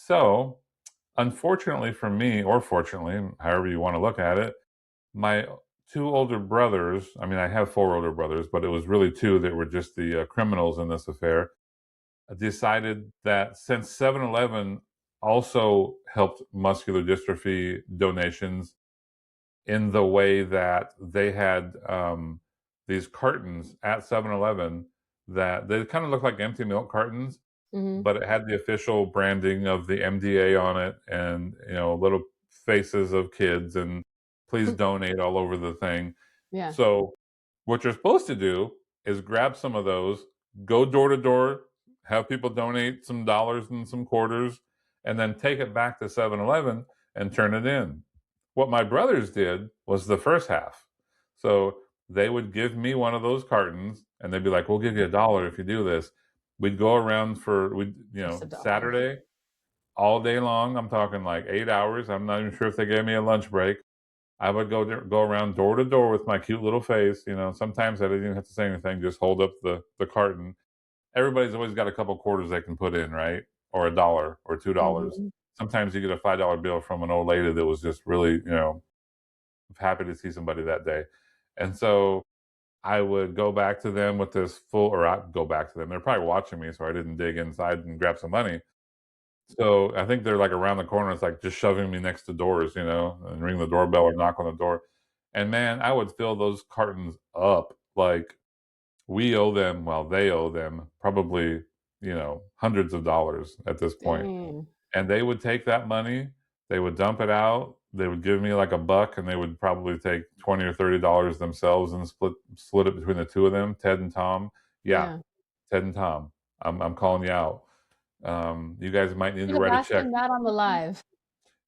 So, unfortunately for me, or fortunately, however you want to look at it, my two older brothers, I mean, I have four older brothers, but it was really two that were just the criminals in this affair, decided that since 7-Eleven also helped muscular dystrophy donations in the way that they had these cartons at 7-Eleven that they kind of look like empty milk cartons, Mhm. but it had the official branding of the MDA on it and, little faces of kids and please donate all over the thing. Yeah. So what you're supposed to do is grab some of those, go door to door, have people donate some dollars and some quarters, and then take it back to 7-Eleven and turn it in. What my brothers did was the first half. So they would give me one of those cartons and they'd be like, "We'll give you $1 if you do this." We'd go around for Just a dollar. Saturday all day long. I'm talking like 8 hours. I'm not even sure if they gave me a lunch break. I would go around door to door with my cute little face. Sometimes I didn't even have to say anything, just hold up the carton. Everybody's always got a couple quarters they can put in, right? Or $1 or $2. Mhm. Sometimes you get a $5 bill from an old lady that was just really, happy to see somebody that day. And so I would go back to them with this full, or I'd go back to them. They're probably watching me, so I didn't dig inside and grab some money. So I think they're like around the corner. It's like just shoving me next to doors, and ring the doorbell or knock on the door. And man, I would fill those cartons up. Like we owe them, well, they owe them probably, hundreds of dollars at this point. Dang. And they would take that money, they would dump it out, they would give me like a buck, and they would probably take 20 or $30 themselves and split it between the two of them, Ted and Tom. Yeah, Yeah. Ted and Tom. I'm calling you out. You guys might need Should to have write a asked check. him that on the live.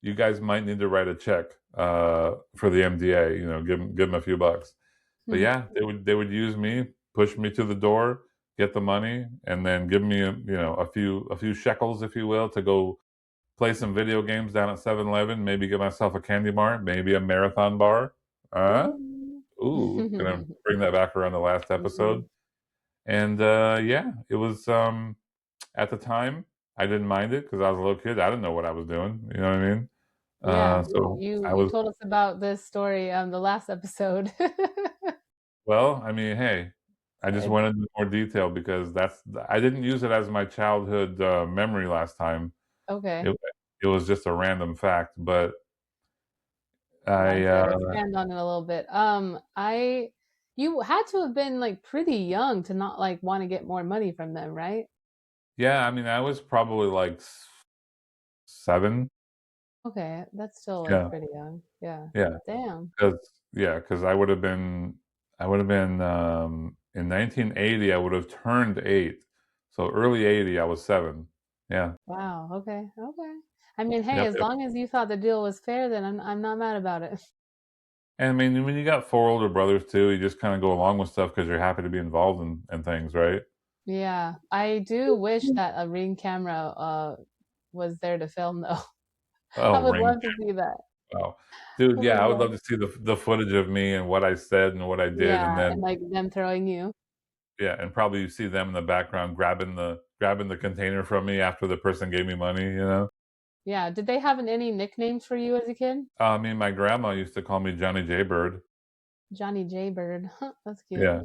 You guys might need to write a check for the MDA. Give them a few bucks. But Mhm. yeah, they would use me, push me to the door, get the money, and then give me a few shekels, if you will, to go play some video games down at 7-Eleven. Maybe get myself a candy bar, maybe a marathon bar. Ooh. Ooh, gonna bring that back around the last episode. Mhm. And yeah, it was at the time I didn't mind it because I was a little kid. I didn't know what I was doing. You know what I mean? Yeah, So you I you was told us about this story the last episode. well. I mean, hey, I just Uh, went into more detail because I didn't use it as my childhood memory last time. okay. It it was just a random fact, but Yeah, I to expand on it a little bit. I you had to have been like pretty young to not like want to get more money from them, right? yeah, I mean, I was probably like 7. Okay, that's still like Yeah, pretty young. Yeah. yeah. Damn. 'Cause I would have been, in 1980, I would have turned 8. So early '80, I was 7. Yeah. Wow. Okay. Okay. I mean, hey, Yep, as yep. long as you thought the deal was fair, then I'm not mad about it. And I mean, when you got 4 older brothers too, you just kinda go along with stuff because 'cause you're happy to be involved in things, right? Yeah, I do wish that a Ring camera was there to film though. I Oh, would ring love to see that. wow. I Dude, would yeah, I would love. love to see the footage of me and what I said and what I did, and Yeah, and then like them throwing you. yeah, and probably you see them in the background grabbing the container from me after the person gave me money, you know? Yeah, did they have any nicknames for you as a kid? I mean, my grandma used to call me Johnny Jaybird. Johnny Jaybird. That's cute. Yeah,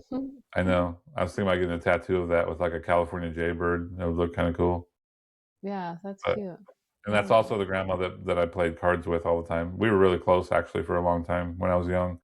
I know. I was thinking about getting a tattoo of that with, like, a California Jaybird. That would look kinda cool. Yeah, that's But cute. and I that's like that. also the grandma that I played cards with all the time. We were really close, actually, for a long time when I was young.